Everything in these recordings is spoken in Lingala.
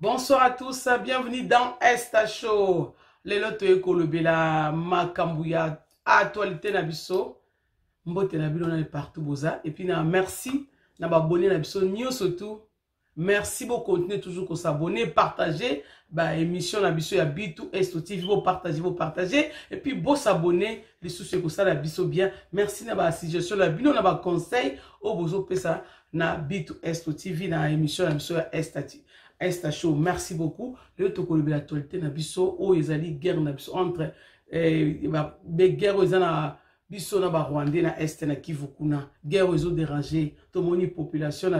Bonsoir à tous, bienvenue dans Esta Show. Lelo toyeko lobela makambuya actualité na biso. Mbote na bino na partout boza et puis na merci na abonné na biso surtout. Merci beaucoup continuer toujours à s'abonner, partager ba émission na biso ya Bitu Esto TV, vous partager et puis vous s'abonner les sous que ça la biso bien. Merci na ba suggestion la bino na ba conseil au bozo pesa na Bitu Esto TV na émission na biso ya Esta Show. Merci beaucoup. Le toko de l'actualité na biso o ezali guerre na biso entre des guerres na biso na ba Rwandais na Est na Kivu kuna. Guerre ezo déranger to moni population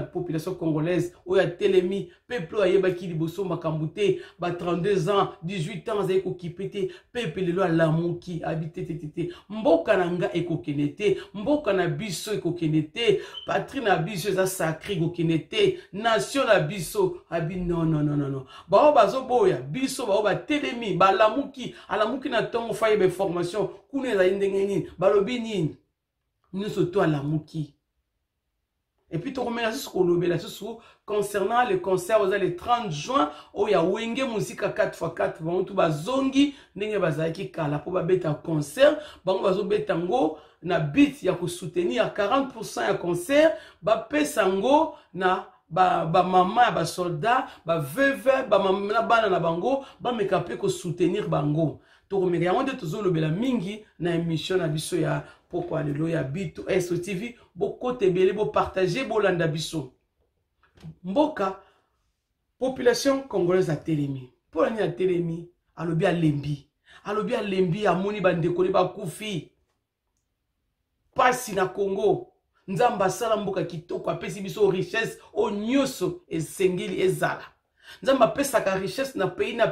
congolaise o ya telemi peuple ayeba ki liboso makambute ba 32 ans 18 ans za ekokipete peuple lelo alamuki habité tete mboka na nga ekokenete mboka na biso ekokenete patrie na biso za sacré ekokenete nation na biso abi non ba bazo boya biso ba telemi ba alamuki na tongo faye be formation kuna za ndenge nini balobi nini nous surtout alamuki. Et puis, tu remercies ce qu'on a dit concernant le concert le 30 juin, où il y a Wenge Musique 4x4, où tu vas zongi, n'engue bazaki kala pour bête un concert, bah on va zo betango na beat ya ko soutenir à 40% un concert, bah pesango na ba maman ba soldat, ba veuve, ba maman na bana na bango, ba mekape ko soutenir bango. Tu remercies on de toujours le bela mingi na émission na biso ya pourquoi le loya Bitu Esto TV beaucoup tebele bo partager bo landa biso mboka population congolaise a telemi pour ni a telemi alobi a lembi amoni bandeko ba kufi pasi na Congo nzamba sala mboka kitoko apesi biso richesse o nyoso esengeli ezala nzamba pesa ka richesse na pays na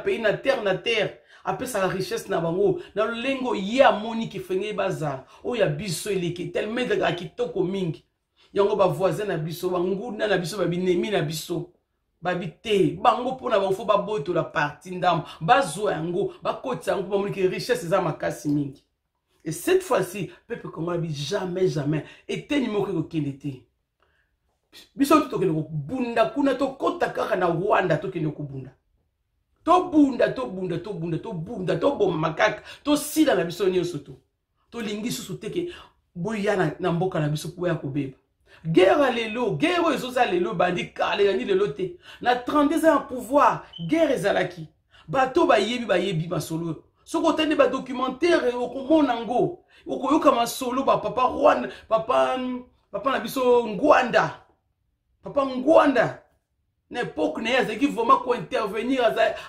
terre après sa richesse na bango na lengo ya moni ki fenge bazar o ya biso eleke tellement de kitoko mingi yango ba voisin na biso banguna na biso ba binemi na biso ba bité bango pona banfo ba boto la partie ndam bazo yango ba koti yango ba moni ki richesse za makasi mingi. Et cette fois-ci peuple congolais bi jamais était numéro ko kenete biso to kende ko bunda kuna to kota kaka na Rwanda to kende ko bunda to bunda to boma makaka to sila na biso nyonso to lingi susu teke boyana na mboka na biso po ya kobeba guerre lelo guerre ezoza lelo bandi kale ni lelo te na 32 ans pouvoir guerre ezalaki bato bayebi masolo soko tende ba documentaire okomona ngo okoyoka masolo ba papa Rwanda papa na biso Ngwanda n'époque n'est qui vraiment ko intervenir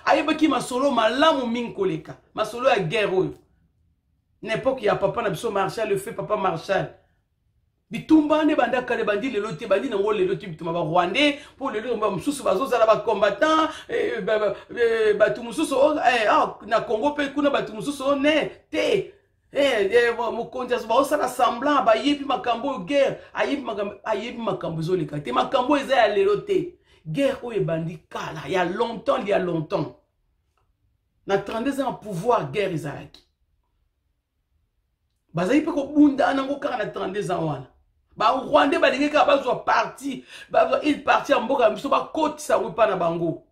ayeba ki masolo malamu minkoleka masolo ya guerre n'époque ya papa na biso Marshal le fait papa Marshal bitumba ne banda kale bandi lelo te bandi nango lelo te bituma ba Rwandais pour lelo ba mususu bazoza la ba combattant batu mususu na Congo pe kuna batu mususu ne te mokonzi azoba osala semblant bayebi makambo guerre ayebi makambo zoleka te makambo eza ya lelo te guerre ou ebandi kala il y a longtemps na 32 ans pouvoir guerre ezalaki bazali pe ko bunda nango kaka na 32 ans wana ba Rwandais balingi ka bazwa parti il parti en mboka biso ba kotisa wipa na bango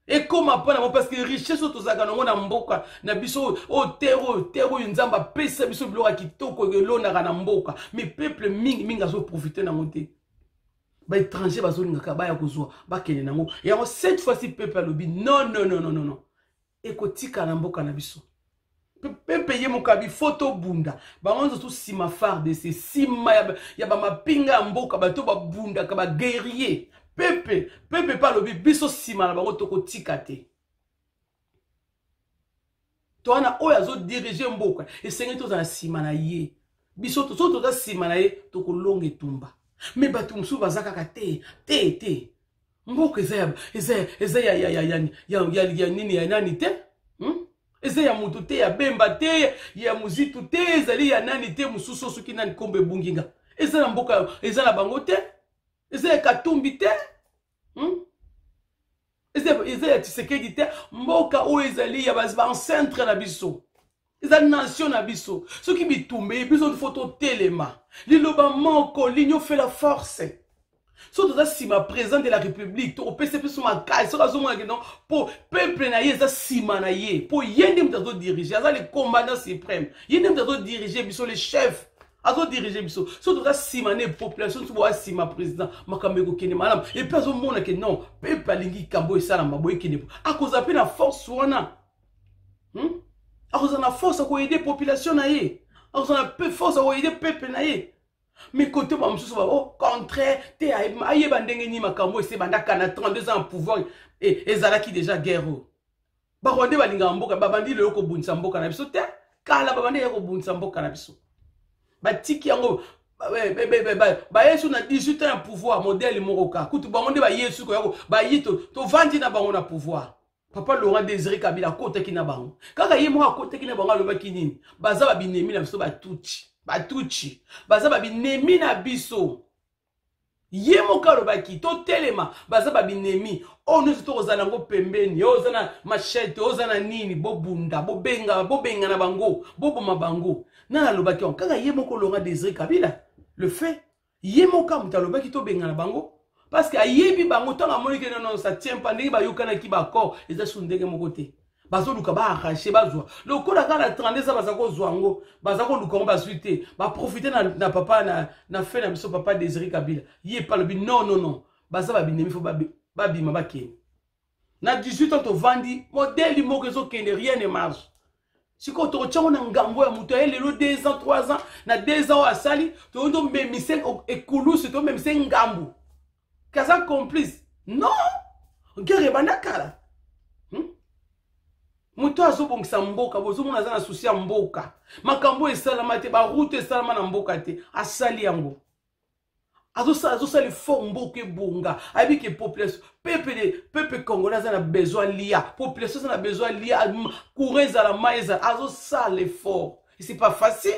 et comme apana parce que richesse tozaka nango na mboka na biso o terro nzamba pesa biso biloko kitoko elonaka na mboka mais peuple mingi azo profiter na ngote ba étranger bazolingaka ba ya kozwa ba kene nango et cette fois-ci peuple alobi non ekotika na mboka na biso peuple ye mokabi photo bunda ba onzo tout sima phare de ces sima ya ba mapinga mboka bato ba bunda ka ba guerrier peuple pa lobi biso sima na bango tokotika te to ana oya zo diriger mboka esengi to za sima na ye biso to so to za sima na ye tokolonga etumba mais batu musu bazaka te mboka eza ya nini ya nani te eza ya mutu te ya bemba te ya muzitu te ezali ya nani te mususu soki nani kombe bunginga eza na mboka eza na bango te eza ya Katumbi te eza ya Tshisekedi te mboka o ezali ya ba centre na biso eza nation na biso soki bitumbe biso foto telema liloba moko l'union fait la force So toza sima président de la République, to PCP sur ma case, so kazo mona non pour peuple na ye za sima na ye, pour yende mtazo diriger, za le commandant suprême, yende mtazo diriger biso le chef, azo diriger biso. So toza sima ne population, so boa sima président, makambe ko kene malam. Et puis azo mona que non, peuple alingi kambo esala maboy kene. A cause appel na force wana. A cause na force ko aider population na ye. A cause na peu force ko aider peuple na ye. Mais côté moi je au contraire te aye bandenge ni makambo ese bandaka na 32 ans en pouvoir et ezalaki déjà guerre ba ronde balinga mboka babandi le ko bunisa mboka na biso te kala babandi ko bunisa mboka na biso ba tiki yango ba yesu na 18 ans en pouvoir modèle moroka kutu ba monde ba yesu ko yako ba yito to vandi na bango na pouvoir papa Laurent Désiré Kabila kota ki na bango kaka ye mo kota ki na bango lo ba kinini baza ba binemi na biso ba tuchi batuchi baza babinemi na biso ye mokalo baki to telema baza babinemi ono to kozana ngo pembeni ozana machete ozana nini bobunda bobenga na bango boboma bango na lobaki on kaka ye moko Laurent Désiré Kabila le fait ye moka mutalobaki to benga na bango parce que ayebi bango tanga monike non ça tient pas ndenge bayokana ki bako eza sundenge moko te bazo luka ba arracher bazwa le kola kala 32 ans bazako zwango bazako lukongo basuite ba profiter na papa na fait na biso papa Désiré Kabila yé pas le non baza ba binemi fo ba bima ba ken na 18 ans to vandi modèle moko zo ken rien ne marche siko to tchango na ngambo ya muto ele lo 2 ans 3 ans na 2 ans asali to ndo memise ekulusu to memise ngambu kaza complice non ngere banakala muto azobongisa mboka bozomona za na souci ya mboka makambo esalama te ba route esalama na mboka te asali yango azosali fort mboka ebonga abiki population peuple congolais a besoin lia population a besoin lia courir à la maïsa azosala effort et c'est pas facile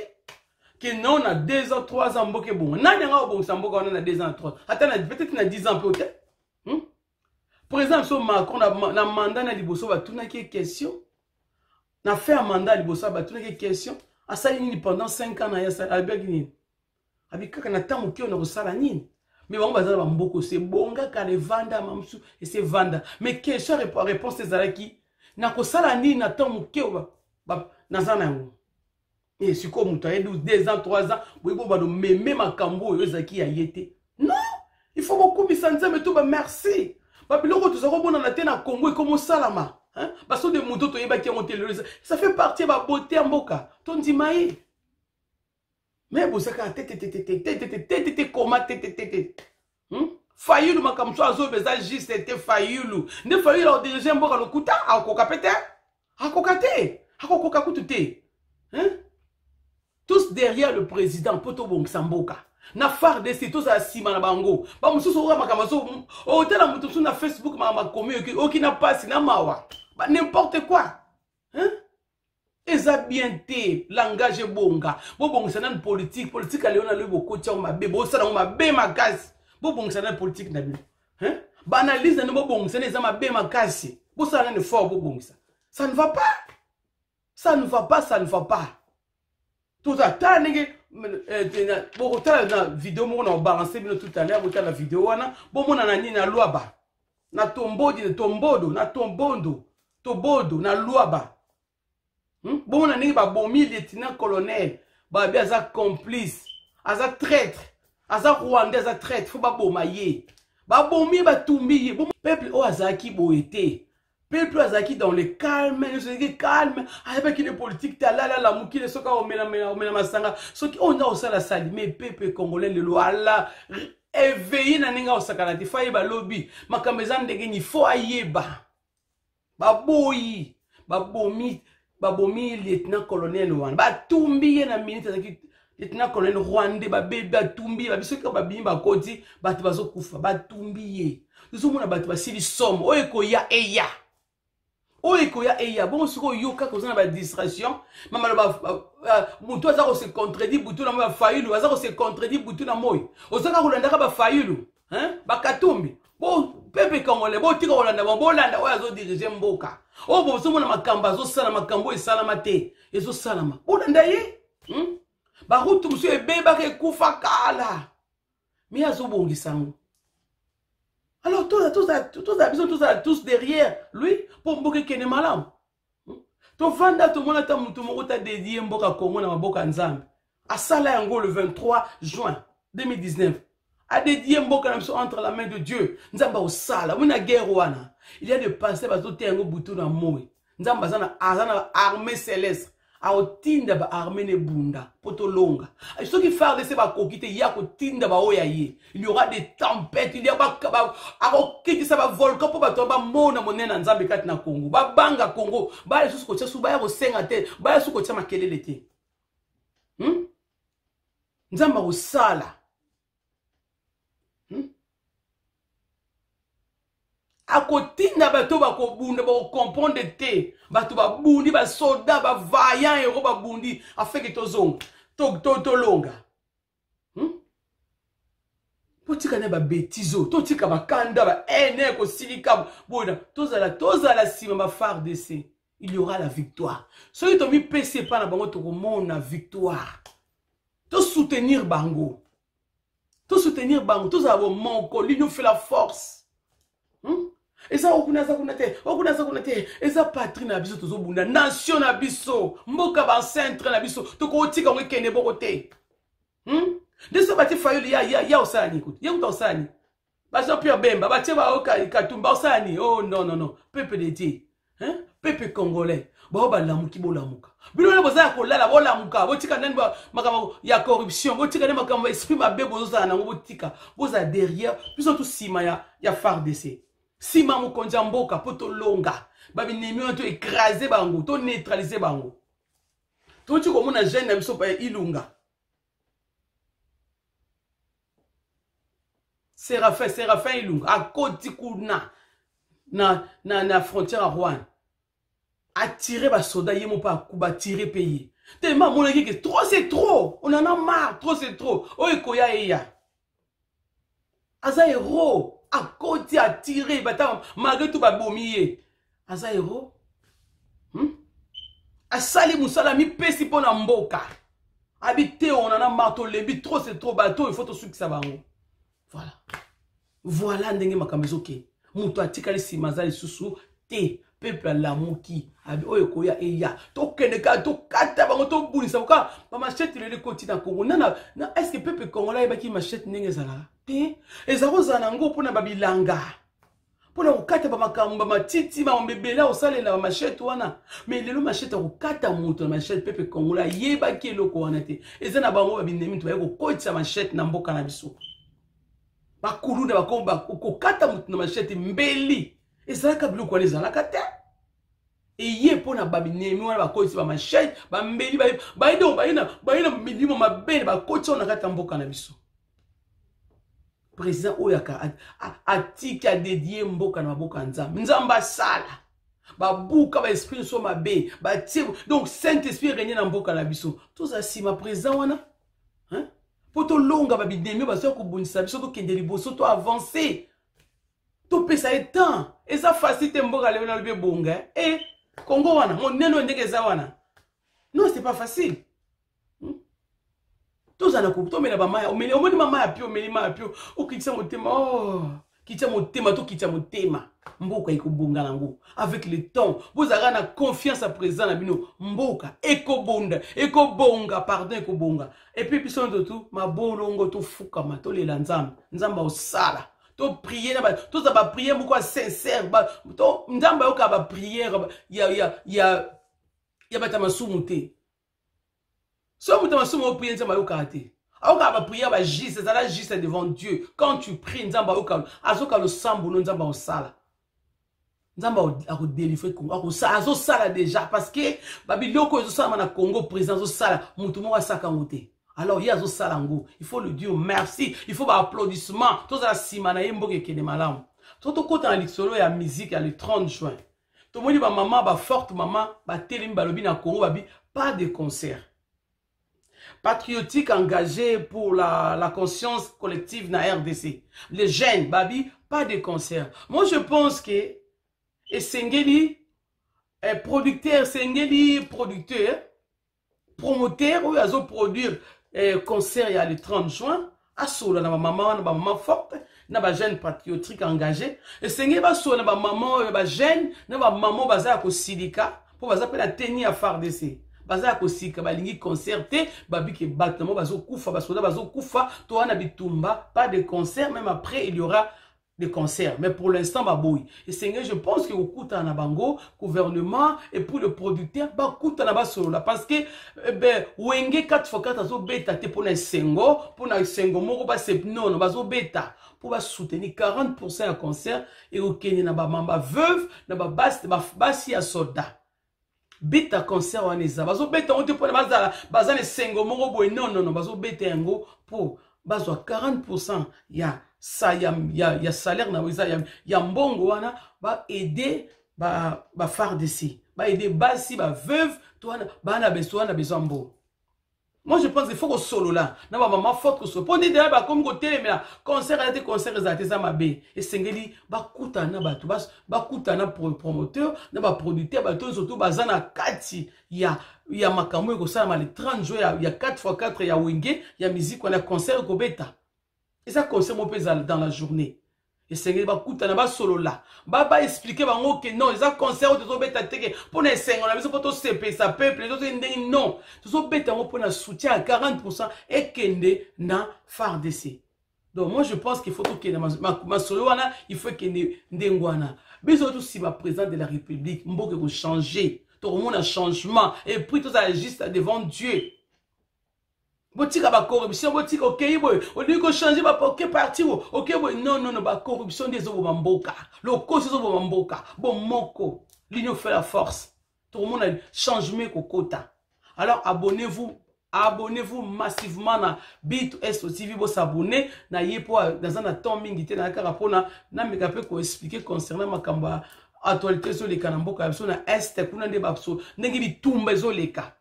que non na 2 ans 3 ans mboka ebonga nani nga obongisa mboka on a 2 ans 3 attends peut-être na 10 ans peut-être par exemple so Macron na mandat na liboso ba tuna ki question na fait un mandat liboso ba tuna ki question asali nini pendant 5 ans na ya Albert nini abika na tamu ki on sala nini mais bon bazala ba mboko c'est bonga ka le vanda mamsu et c'est vanda mais question réponse ezalaki na ko sala nini na tamu ki ba na zana yango et si ko muta 2 ans 3 ans boibo ba do meme makambo yo zaki ya yete non il faut beaucoup bisanza mais tout ba merci ba biloko to zako bona na te na Congo comme salama hein parce que de moto to yeba ki monter ça fait partie ba beauté mboka to ndimaye mais vous savez comment Fayulu makamso azo beza juste était Fayulu ne Fayulu au diriger mboka lokuta akoka pete akokate akokoka kutute hein tous derrière le président poto bongisa mboka na phare de sitos à sima na bango ba mususu ora makamazo o tela mutusu na Facebook ma komi okina passe na mawa ba n'importe quoi hein eza bien te langage bonga bo bongisa na politique a leona le boko tia ma be bo sala ma be makasi bo bongisa na politique na bino hein ba analyse na bo bongisa na ma be makasi bo sala na fort bo bongisa ça ne va pas ça ne va pas tout ça tanenge bon na vidéo mo na balancer bino tout à l'heure bo la vidéo wana bo mona na nini na luaba na tombodi na tombodo na tombondo tobodo na luaba bon mona nini ba bomi lieutenant colonel ba bi aza complice aza traître aza rwandais aza traître faut ba boma ye ba bomi ba tumbi bon peuple o azaki boete peuple azaki dans le calme, le calme, avec une politique la mouki le soka omena masanga, ce qui on a aussi la salle, mais peuple congolais le loi là éveillé na ninga osakana ti faye ba lobby, makamezan de geni fo ayeba. Ba bomi lieutenant colonel wan, ba tumbi na minute azaki lieutenant colonel rwandais ba bébé ba tumbi ba bisoka ba bimba koti ba bazo kufa ba tumbi. Nous sommes na ba sili somme, oyeko ya eya. Oyekoya eya bon siko yoka kozana ba distraction mama ba mutu azako se contredit butu na ba Fayulu azako se contredit butu na moyi ozaka kolanda ka ba Fayulu hein ba Katumbi bon pepe congolais bo tika kolanda bo landa oyo azo diriger mboka o bo somo na makamba zo sala makambo esalama te ezo salama bo landa ye ba rutu musu ebeba ke kufa kala mi azo bongisa ngo Alors, tous derrière lui, pour mboka kene malam. To vanda to mona ta mutu moko ta dédié mboka Congo na maboka nzambe. Asala yango le 23 juin 2019. A dédié mboka na entre la main de Dieu. Nzamba osala, muna guerre wana. Il y a des pasteurs bazo te yango butu na moui. Nzamba azana armée céleste. Aotinda ba armée ne bunda poto longa. Ceux qui font de ces ba kokite ya ko tinda ba oyaye. Il y aura des tempêtes, il y a ba akokiti sa ba volcan po ba to ba mona monena nzambe kati na Congo. Ba banga Congo, ba yesu ko tsa su ba ya ko senga te, ba yesu ko tsa makelele te. Nzamba osala. Akotinda bato bakobunda bakomprendre te bato babundi basoda bavaillant ero babundi afin que tozonga tolonga potika ne ba betizo totika bakanda ba ene ko silika bona tozala sima ba FARDC il y aura la victoire soki to mi pese pa na bango to komona victoire to soutenir bango tozala bo moko l'union fait la force. Eza okunaza kunate eza patrie na biso tozobunda nation na biso mboka ba centre na biso tokotika ngo kende boko te deso bati fayoli ya osani kuti ya kuta osani ba Jean Pierre Bemba bati ba Katumba osani oh non peuple de Dieu peuple congolais ba lamuki bolamuka bino na boza kolala bolamuka botika nani ba makama ya corruption botika nani makama esprit mabe boza na ngo botika boza derrière biso tout sima ya FARDC. Si maman konja mboka poto longa babi nemi to écraser bango to neutraliser bango to tu comme na jeune na biso pa ilunga Séraphin ilunga a koti kuna na frontière à Rouen attirer ba soda yemo pa kuba tirer pays tellement mon que trop c'est trop on en a marre trop c'est trop oy koya eya aza héros a côté à tirer bata malgré tout ba bomier aza héros a sali musala mi pesi pona mboka habité on en a marteau lebi trop c'est trop bateau il faut to sukisa bango voilà ndenge makambezo ke muto atikali simazali susu te peuple lamuki abi oyo koya eya to keneka to kata bango to bulisa ka ba machete le koti na Congo na est-ce que peuple congolais ba ki machete ndenge zala te ezako zana ngo pona babilanga pona kokata ba makambo matiti ba mbebela osalela ba machete wana mais lelo machete kokata muto na machete peuple congolais yeba ki eloko wana te ezana bango babinemi to ba ko kotisa machete na mboka na biso bakulunda bakomba kokata muto na machete mbeli ezalaka biloko wana ezalaka te eye pona babinemi wana bakotisi ba machete ba mbeli bayina milimo mabene bakotisa wana kata mboka na biso. Président Oyaka atiki a dédié mboka na maboka nzambe nzamba sala babuka ba esprit so mabe ba donc Saint-Esprit régner na mboka na biso toza sima président wana poto longa babinemi baso ko bunisa biso to kende liboso to avancer to pesa etant eza facile mboka le na lobe bonga Congo wana moneno ndenge za wana non c'est pas facile. Tous en a coupé, mais la maman, mais au moins maman a pu, mais maman a pu, ou qui tient mon thème, oh, qui tient mon thème, tout qui tient mon thème. Mboka eko bonga nango. Avec le temps, vous avez la confiance à présent na bino. Mboka eko bonda, eko bonga, pardon eko bonga. Et puis son de tout, ma bolongo to fukama, to le nzamba, nzamba osala. To prier na ba, to za ba prier beaucoup sincère, ba, to nzamba yoka ba prière, ya batama sumuté. Si vous avez prié, vous avez prié, c'est la juste devant Dieu. Quand tu pries, vous avez le sang, vous avez le sala. Vous avez le délivré, vous avez le sala déjà. Parce que, Babiloko, vous avez le Congo, président, vous avez le sala. Alors, il y a le sala. Il faut le dire merci. Il faut l'applaudissement. Tout ça, c'est simana yembo qui est malam. Tout le côté en l'ixolo et la musique, le 30 juin. Tout le monde dit, maman, forte maman, télim, balobi na Congo, pas de concert. Patriotique engagé pour la conscience collective na RDC. Les jeunes, babi, pas de concert. Moi, je pense que Sengeli producteur, Sengeli producteur, promoteur, où ils ont produit concert il y a le 30 juin, Asola na maman forte, na ba jeune patriotique engagé. Et senge ba sola na ba maman ba jeune, na ba maman baza ko silika pour baza pe la tenir à FARDC. Baza ko sika ba lingi concerté, ba biki battement bazo kufa ba sola bazo kufa, to wana bitumba, pas de concert, même après il y aura des concerts, mais pour l'instant, baboui. Et Seigneur, je pense que au coup en abango, gouvernement et pour le producteur, bah coup en aba solo là, parce que wenge 4x4 azo beta te pour na sengo moko ba sep non bazo beta pour ba soutenir 40% à concert et au Kenya na ba mamba veuve na ba basi ya soda. Beta concert waneza bazo beta on te pour baza ne sengo moko boy non bazo beta yango pour bazo 40% ya ça ya salaire na wiza ya mbongo wana ba aider ba FARDC ba aider basi ba veuve to wana ba na besoin mbo. Moi je pense qu'il faut que solo là na ba maman forte que so pour dire ba comme ko telemela concert za mabe et sengeli ba kutana ba to ba kutana pour promoteur na ba producteur ba to surtout bazana kati ya makambo ko sala le 30 jours ya 4x4 ya wenge ya musique on a concert ko beta. Et ça concerne mon pays dans la journée. Et c'est ba kutana ba solo là. Ba expliquer bango que non, ça concerne to beta teke pour na 5 on a besoin pour to CP ça peuple les autres non. To beta ngo pour na soutien à 40% et kende na FARDC. Donc moi je pense qu'il faut que ma solo wana, il faut que ndengwana. Besoin tout si ma président de la République mboke ko changer. Tout le monde a changement et puis tout ça juste devant Dieu. Botika ba corruption, botika ok boy. On dit qu'on change ba ok parti ok boy. Non ba corruption des obo mboka. Le cause des obo mboka. Bon moko. L'union fait la force. Tout le monde a changement kokota. Alors abonnez-vous massivement na B2S TV bo s'abonner na yepo dans un temps mingi te na karapona na mekape ko expliquer concernant makamba actualité sur les kanamboka so na est kuna nde babso ndenge bitumba ezoleka.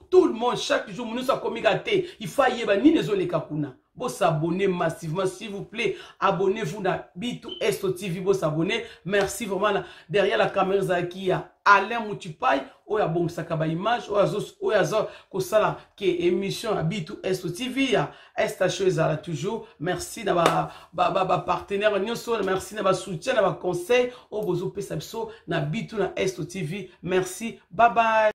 Tout le monde, chaque jour, nous sommes commis gâtés. Il faut y avoir ni les autres kakuna. Vous s'abonner massivement, s'il vous plaît. Abonnez-vous à B2S TV. Vous s'abonner. Merci vraiment. Derrière la caméra, il y a Alain Moutipaï. Ou ya bon sakaba image. Ou ya zo kosala qui est émission à B2S TV. Il y a esta chose là toujours. Merci na ba partenaire nyoso. Merci na ba soutien, na ba conseil. Ou bozo pesa biso na B2S TV. Merci. Bye bye.